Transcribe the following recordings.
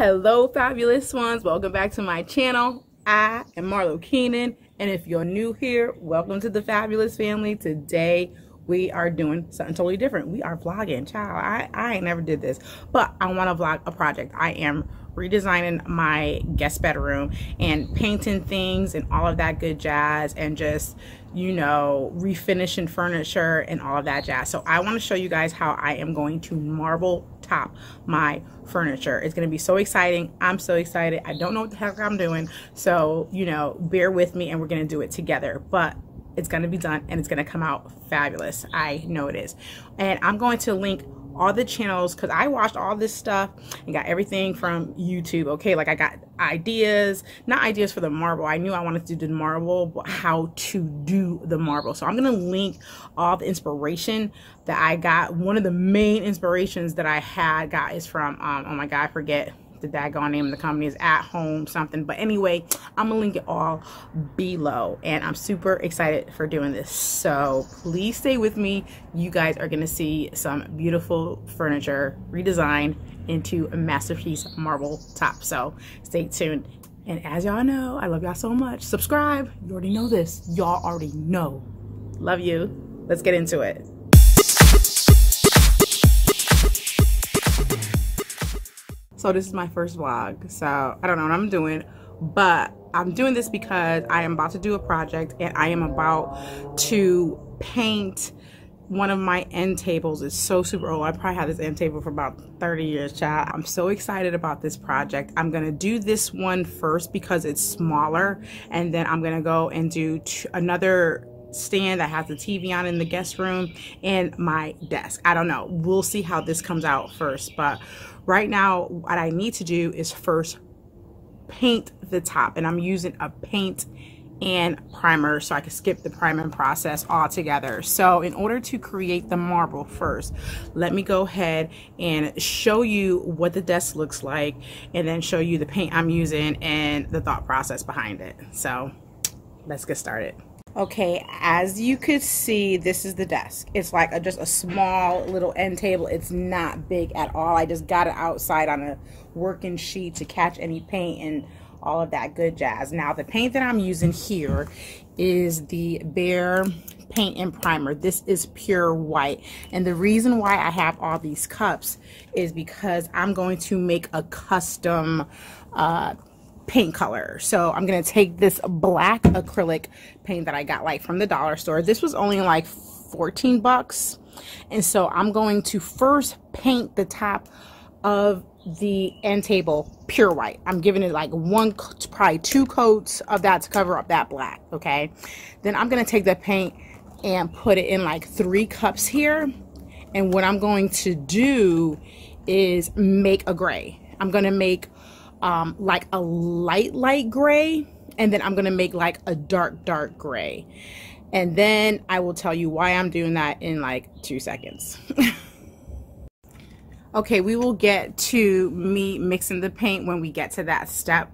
Hello fabulous ones, welcome back to my channel. I am Marlo Keenan, and if you're new here, welcome to the fabulous family. Today we are doing something totally different. We are vlogging. Child, I ain't never did this, but I want to vlog a project. I am redesigning my guest bedroom and painting things and all of that good jazz, and just, you know, refinishing furniture and all of that jazz. So I want to show you guys how I am going to marble top my furniture. It's going to be so exciting. I'm so excited. I don't know what the heck I'm doing, so, you know, bear with me and we're going to do it together, but it's going to be done and it's going to come out fabulous. I know it is. And I'm going to link all the channels because I watched all this stuff and got everything from YouTube. Okay, like I got ideas, not ideas for the marble. I knew I wanted to do the marble, but how to do the marble. So I'm gonna link all the inspiration that I got. One of the main inspirations that I had got is from oh my god, I forget the daggone name of the company, is At Home something, but anyway, I'm gonna link it all below, and I'm super excited for doing this. So please stay with me. You guys are gonna see some beautiful furniture redesign into a masterpiece marble top, so stay tuned. And as y'all know, I love y'all so much. Subscribe. You already know this. Y'all already know. Love you. Let's get into it. So this is my first vlog, so I don't know what I'm doing, but I'm doing this because I am about to do a project and I am about to paint one of my end tables. It's so super old. I probably had this end table for about 30 years, child. I'm so excited about this project. I'm gonna do this one first because it's smaller, and then I'm gonna go and do another stand that has the TV on in the guest room and my desk. I don't know. We'll see how this comes out first, but right now what I need to do is first paint the top, and I'm using a paint and primer so I can skip the priming process altogether. So in order to create the marble first, let me go ahead and show you what the desk looks like, and then show you the paint I'm using and the thought process behind it. So let's get started. Okay, as you could see, this is the desk. It's like just a small little end table. It's not big at all. I just got it outside on a working sheet to catch any paint and all of that good jazz. Now the paint that I'm using here is the Bare paint and primer. This is pure white, and the reason why I have all these cups is because I'm going to make a custom paint color. So I'm gonna take this black acrylic paint that I got like from the dollar store. This was only like 14 bucks, and so I'm going to first paint the top of the end table pure white. I'm giving it like probably 2 coats of that to cover up that black. Okay, then I'm gonna take the paint and put it in like 3 cups here, and what I'm going to do is make a gray. I'm gonna make like a light gray, and then I'm gonna make like a dark gray, and then I will tell you why I'm doing that in like 2 seconds. Okay, we will get to me mixing the paint when we get to that step.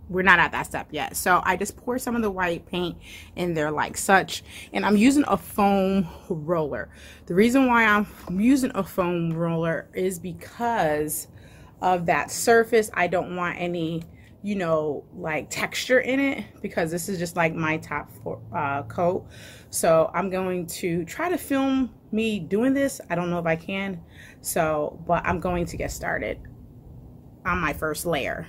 We're not at that step yet. So I just pour some of the white paint in there like such, and I'm using a foam roller. The reason why I'm using a foam roller is because of that surface. I don't want any, you know, like texture in it, because this is just like my top coat. So I'm going to try to film me doing this. I don't know if I can, so, but I'm going to get started on my first layer.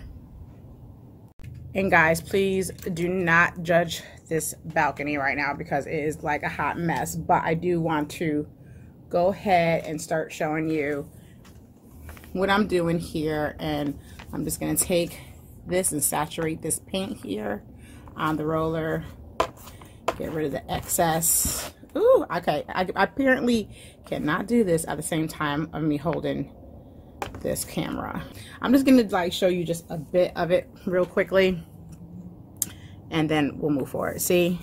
And guys, please do not judge this balcony right now because it is like a hot mess, but I do want to go ahead and start showing you what I'm doing here. And I'm just gonna take this and saturate this paint here on the roller, get rid of the excess. Ooh, okay, I apparently cannot do this at the same time of me holding this camera. I'm just gonna like show you just a bit of it real quickly, and then we'll move forward. See,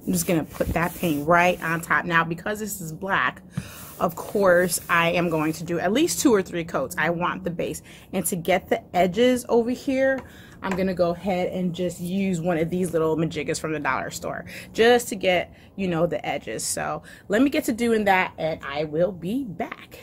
I'm just gonna put that paint right on top. Now because this is black, of course I am going to do at least 2 or 3 coats. I want the base, and to get the edges over here, I'm gonna go ahead and just use one of these little majiggas from the dollar store just to get, you know, the edges. So let me get to doing that and I will be back.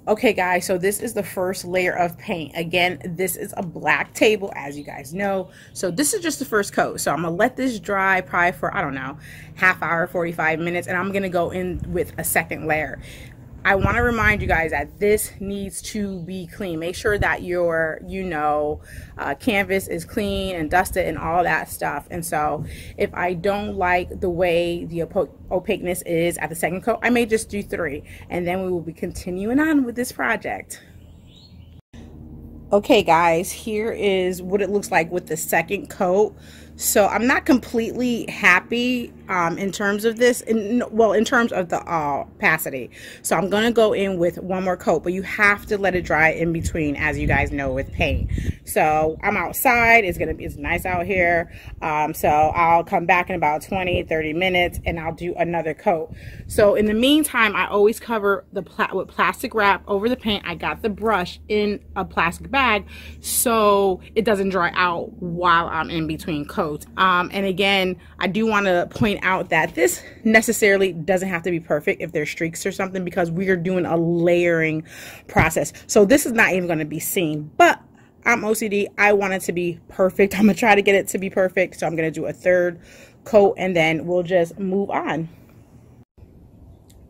Okay guys, so this is the first layer of paint. Again, this is a black table, as you guys know. So this is just the first coat. So I'm gonna let this dry probably for, I don't know, half hour, 45 minutes, and I'm gonna go in with a second layer. I want to remind you guys that this needs to be clean. Make sure that your, canvas is clean and dusted and all that stuff. And so if I don't like the way the opaqueness is at the second coat, I may just do 3, and then we will be continuing on with this project. Okay guys, here is what it looks like with the second coat. So I'm not completely happy in terms of this, in terms of the opacity. So I'm gonna go in with one more coat, but you have to let it dry in between, as you guys know, with paint. So I'm outside, it's nice out here. So I'll come back in about 20-30 minutes and I'll do another coat. So in the meantime, I always cover with plastic wrap over the paint. I got the brush in a plastic bag so it doesn't dry out while I'm in between coats. And again, I do want to point out that this necessarily doesn't have to be perfect if there's streaks or something, because we are doing a layering process. So this is not even going to be seen, but I'm OCD. I want it to be perfect. I'm going to try to get it to be perfect. So I'm going to do a third coat and then we'll just move on.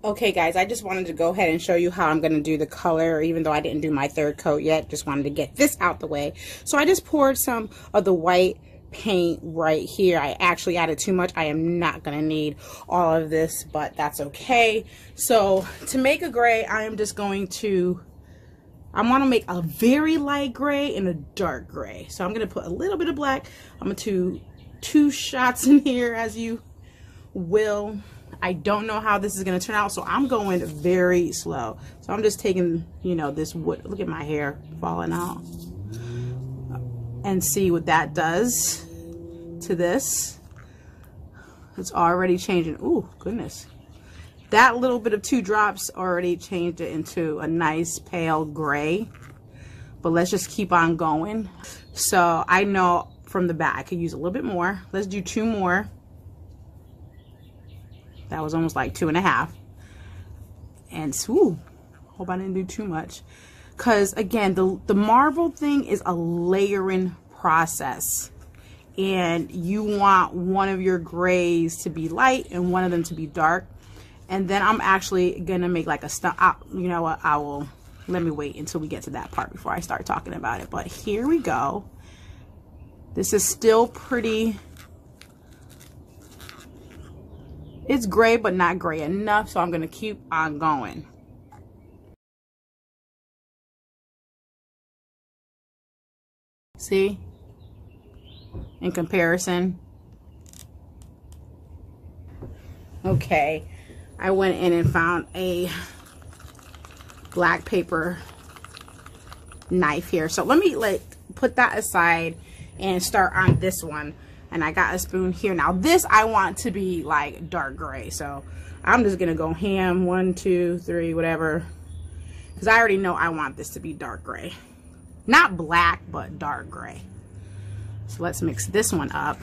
Okay guys, I just wanted to go ahead and show you how I'm going to do the color, even though I didn't do my third coat yet. Just wanted to get this out the way. So I just poured some of the white paint right here. I actually added too much. I am not going to need all of this, but that's okay. So to make a gray, I am just going to, I want to make a very light gray and a dark gray. So I'm going to put a little bit of black. I'm going to do 2 shots in here, as you will. I don't know how this is going to turn out, so I'm going very slow. So I'm just taking, this wood. Look at my hair falling out. And see what that does to this. It's already changing. Ooh, goodness. That little bit of 2 drops already changed it into a nice pale gray. But let's just keep on going. So I know from the back I could use a little bit more. Let's do 2 more. That was almost like 2.5. And ooh, hope I didn't do too much. Because again, the marble thing is a layering process, and you want one of your grays to be light and one of them to be dark. And then I'm actually gonna make like a stump. You know what, let me wait until we get to that part before I start talking about it. But here we go. This is still pretty, it's gray but not gray enough, so I'm gonna keep on going. See, in comparison. Okay, I went in and found a black paper knife here. So let me put that aside and start on this one. And I got a spoon here. Now this I want to be like dark gray. So I'm just gonna go ham, 1, 2, 3, whatever. Because I already know I want this to be dark gray. Not black, but dark gray. So let's mix this one up.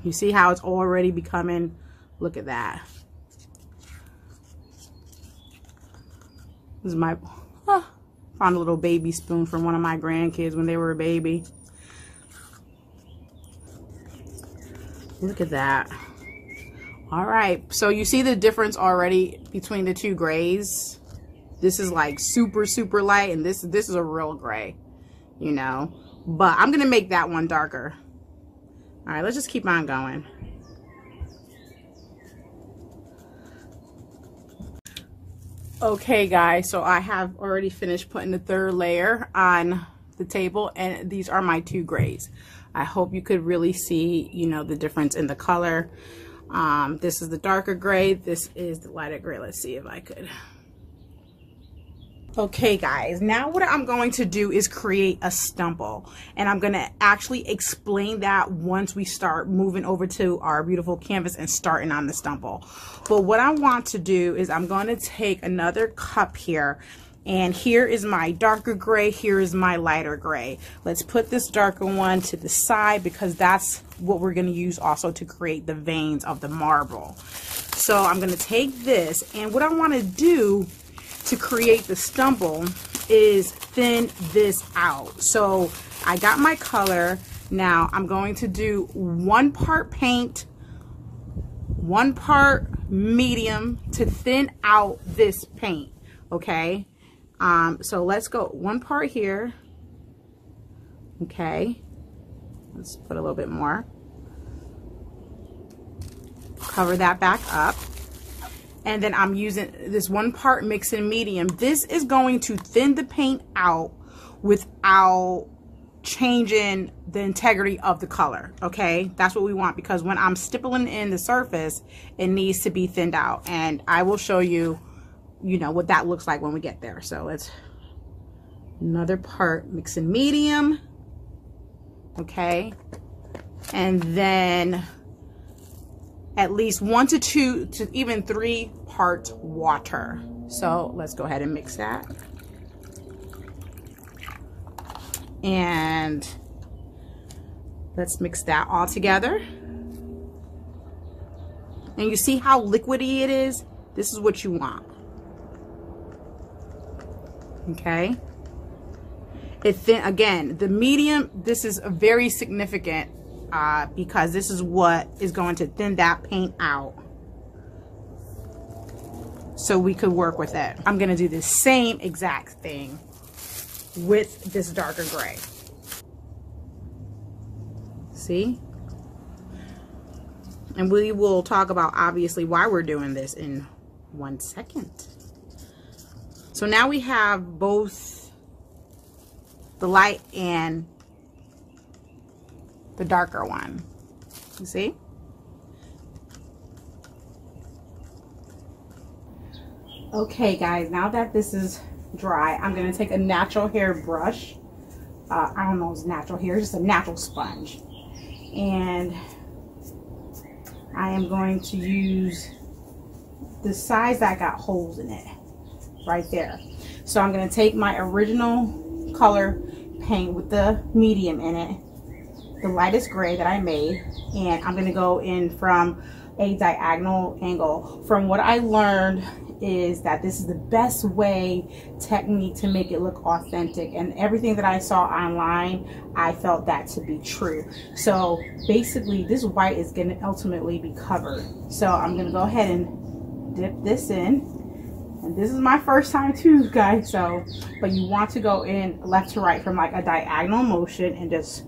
You see how it's already becoming, look at that. This is my, found a little baby spoon from one of my grandkids when they were a baby. Look at that. All right, so you see the difference already between the 2 grays. This is like super, super light, and this is a real gray, but I'm gonna make that one darker. All right, let's just keep on going. Okay guys, so I have already finished putting the third layer on the table, and these are my 2 grays. I hope you could really see, the difference in the color. This is the darker gray, this is the lighter gray. Let's see if I could. Okay guys, now what I'm going to do is create a stumple, and I'm going to actually explain that once we start moving over to our beautiful canvas and starting on the stumple. But what I want to do is I'm going to take another cup here, and here is my darker gray, here is my lighter gray. Let's put this darker one to the side because that's what we're going to use also to create the veins of the marble. So I'm going to take this, and what I want to do to create the stumble is thin this out. So I got my color. Now I'm going to do 1 part paint, 1 part medium to thin out this paint. Okay, so let's go 1 part here. Okay, let's put a little bit more. Cover that back up. And then I'm using this 1 part mix and medium. This is going to thin the paint out without changing the integrity of the color. Okay, that's what we want, because when I'm stippling in the surface, it needs to be thinned out. And I will show you, you know, what that looks like when we get there. So let's, another part mix and medium. Okay, and then at least 1 to 2 to even 3 parts water. So let's go ahead and mix that. And let's mix that all together. And you see how liquidy it is? This is what you want. Okay. Again, the medium, this is very significant because this is what is going to thin that paint out so we could work with it. I'm going to do the same exact thing with this darker gray. See? And we will talk about obviously why we're doing this in 1 second. So now we have both the light and the darker one. You see? Okay guys, now that this is dry, I'm going to take a natural hair brush. I don't know if it's natural hair, it's just a natural sponge. And I am going to use the size that got holes in it right there. So I'm going to take my original color paint with the medium in it, the lightest gray that I made, and I'm going to go in from a diagonal angle. From what I learned is that this is the best technique to make it look authentic, and everything that I saw online, I felt that to be true. So basically this white is going to ultimately be covered. So I'm going to go ahead and dip this in. And this is my first time too, guys, so, but you want to go in left to right from like a diagonal motion and just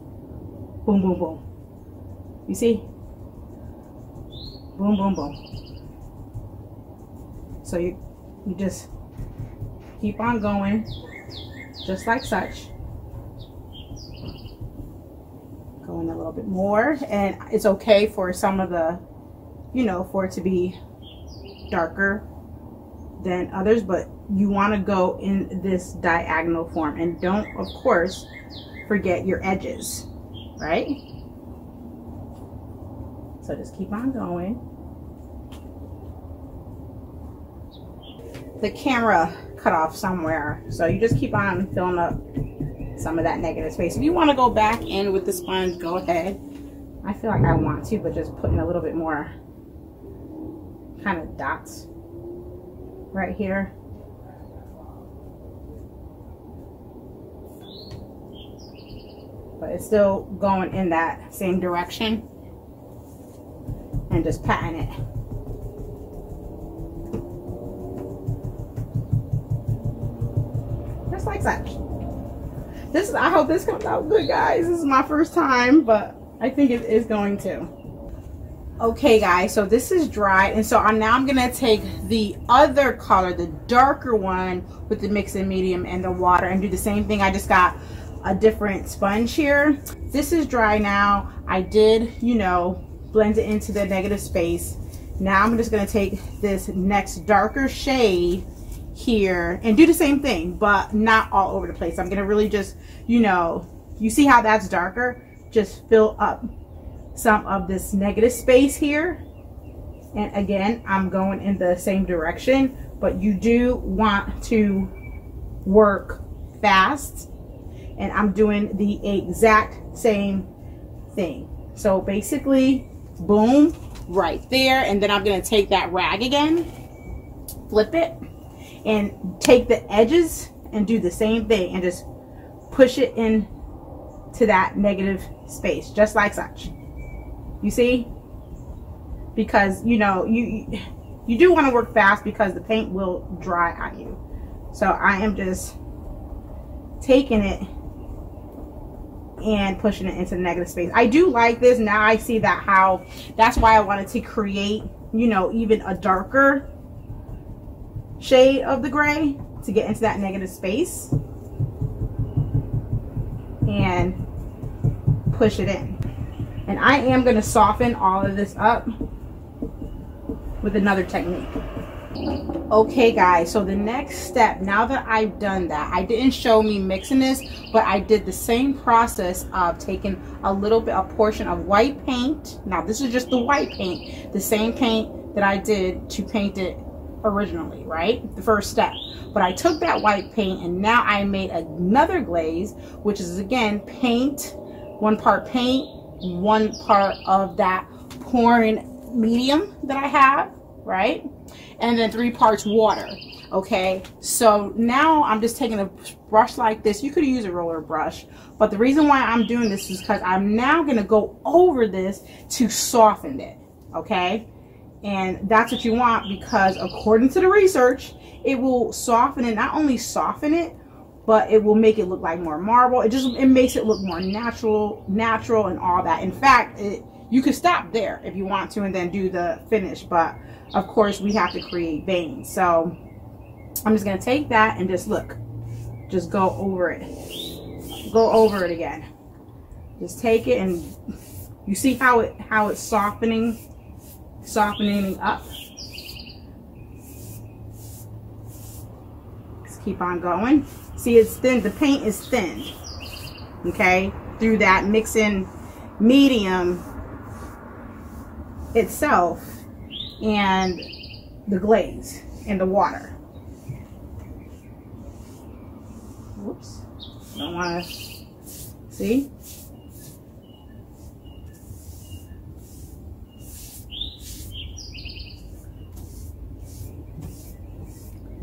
boom, boom, boom. You see? Boom, boom, boom. So you just keep on going, just like such. Going a little bit more, and it's okay for some of the, you know, for it to be darker than others, but you want to go in this diagonal form, and don't, of course, forget your edges, right? So just keep on going. The camera cut off somewhere, so you just keep on filling up some of that negative space. If you want to go back in with the sponge, go ahead. I feel like I want to, but just putting a little bit more kind of dots right here. But it's still going in that same direction, and just patting it. Just like such. This is, I hope this comes out good, guys. This is my first time, but I think it is going to. Okay guys, so this is dry, and so I'm gonna take the other color, the darker one, with the mix and medium and the water, and do the same thing. I just got a different sponge here. This is dry now. I did, you know, blend it into the negative space. Now I'm just gonna take this next darker shade here and do the same thing, but not all over the place. I'm gonna really just, you know, you see how that's darker? Just fill up some of this negative space here. And again, I'm going in the same direction, but you do want to work fast, and I'm doing the exact same thing. So basically, boom, right there. And then I'm going to take that rag again, flip it, and take the edges and do the same thing and just push it in to that negative space, just like such. You see? Because, you know, you do want to work fast because the paint will dry on you. So I am just taking it and pushing it into the negative space. I do like this. Now I see that how, that's why I wanted to create, you know, even a darker shade of the gray to get into that negative space and push it in. And I am going to soften all of this up with another technique. Okay guys, so the next step, now that I've done that, I didn't show me mixing this, but I did the same process of taking a little bit, a portion of white paint. Now this is just the white paint, the same paint that I did to paint it originally, right? The first step. But I took that white paint and now I made another glaze, which is again paint, 1 part paint, 1 part of that pouring medium that I have, right? And then 3 parts water. Okay, so now I'm just taking a brush like this. You could use a roller brush, but the reason why I'm doing this is because I'm now going to go over this to soften it. Okay, and that's what you want, because according to the research, it will soften it. Not only soften it, but it will make it look like more marble. It makes it look more natural and all that. In fact, you could stop there if you want to and then do the finish, but of course we have to create veins. So I'm just gonna take that and just look, just go over it again. Just take it, and you see how it's softening up. Just keep on going. See, it's thin. The paint is thin. Okay, through that mixing medium itself and the glaze and the water. Whoops, don't want to see.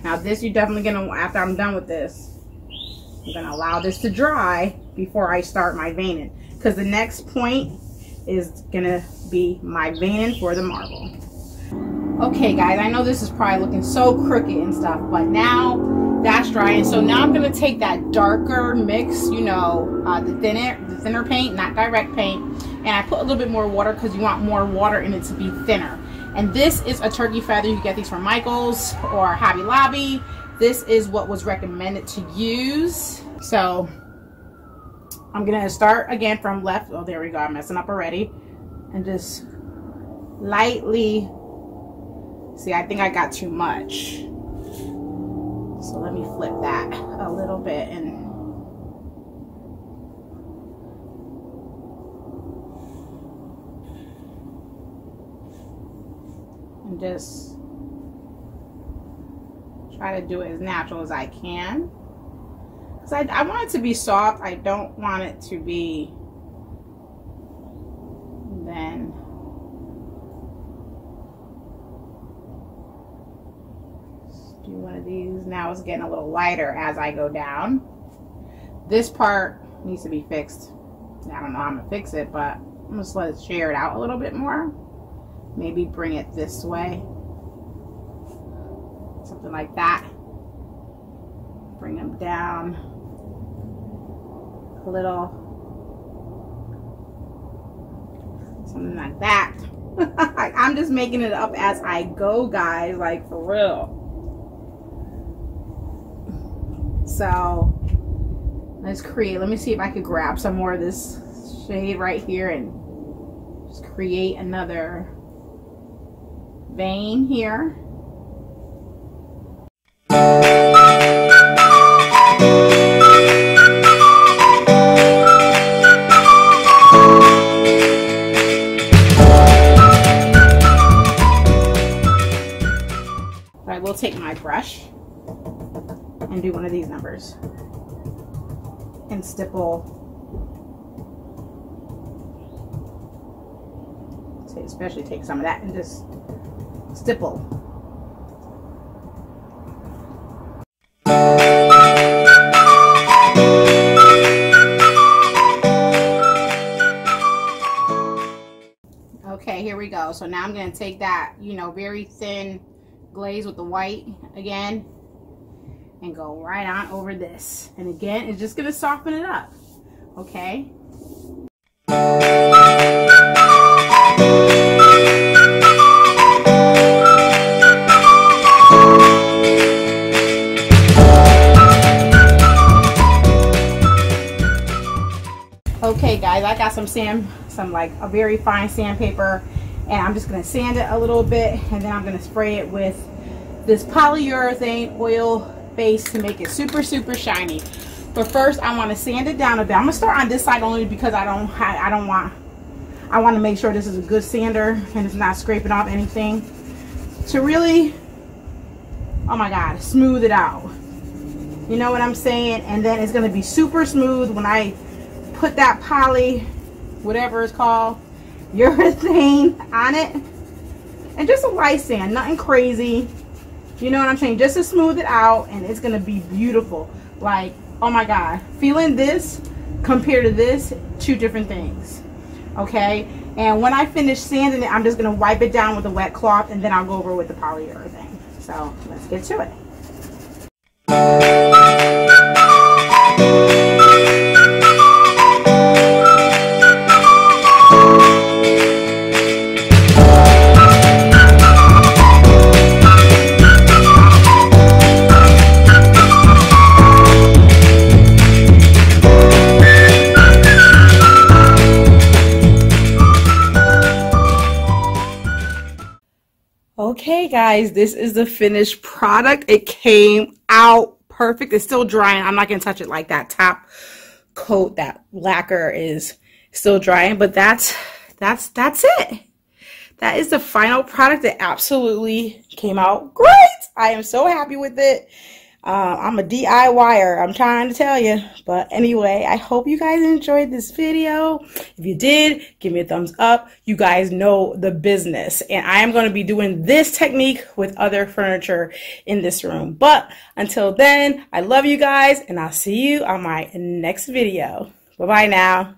Now this, you're definitely gonna, after I'm done with this, I'm gonna allow this to dry before I start my veining, because the next point is gonna be my veining for the marble. Okay guys, I know this is probably looking so crooked and stuff, but now that's dry, and so now I'm gonna take that darker mix, you know, the thinner paint, not direct paint, and I put a little bit more water because you want more water in it to be thinner. And this is a turkey feather. You get these from Michael's or Hobby Lobby. This is what was recommended to use. So I'm gonna start again from left. Oh, there we go, I'm messing up already. And just lightly, see, I think I got too much. So let me flip that a little bit and just try to do it as natural as I can. Because I want it to be soft. I don't want it to be then just do one of these. Now it's getting a little lighter as I go down. This part needs to be fixed. I don't know how I'm gonna fix it, but I'm just let it share it out a little bit more. Maybe bring it this way, something like that. Bring them down a little, something like that. I'm just making it up as I go, guys, like for real. So let's create, let me see if I could grab some more of this shade right here and just create another vein here. I will take my brush and do one of these numbers and stipple. Especially take some of that and just stipple. go. So now I'm going to take that, you know, very thin glaze with the white again and go right on over this. And again, it's just going to soften it up. Okay. Okay guys, I got some like a very fine sandpaper, and I'm just going to sand it a little bit, and then I'm going to spray it with this polyurethane oil base to make it super shiny. But first I want to sand it down a bit. I'm going to start on this side only because I want to make sure this is a good sander and it's not scraping off anything, to really, oh my god, smooth it out. You know what I'm saying? And then it's going to be super smooth when I put that poly, whatever it's called, urethane on it. And just a light sand, nothing crazy. You know what I'm saying? Just to smooth it out, and it's gonna be beautiful. Like, oh my god, feeling this compared to this, two different things. Okay, and when I finish sanding it, I'm just gonna wipe it down with a wet cloth, and then I'll go over with the polyurethane. So let's get to it. Okay guys, this is the finished product. It came out perfect. It's still drying. I'm not gonna touch it, like that top coat, that lacquer is still drying, but that's it. That is the final product. It absolutely came out great. I am so happy with it. I'm a DIYer, I'm trying to tell you. But anyway, I hope you guys enjoyed this video. If you did, give me a thumbs up. You guys know the business. And I am going to be doing this technique with other furniture in this room. But until then, I love you guys, and I'll see you on my next video. Bye-bye now.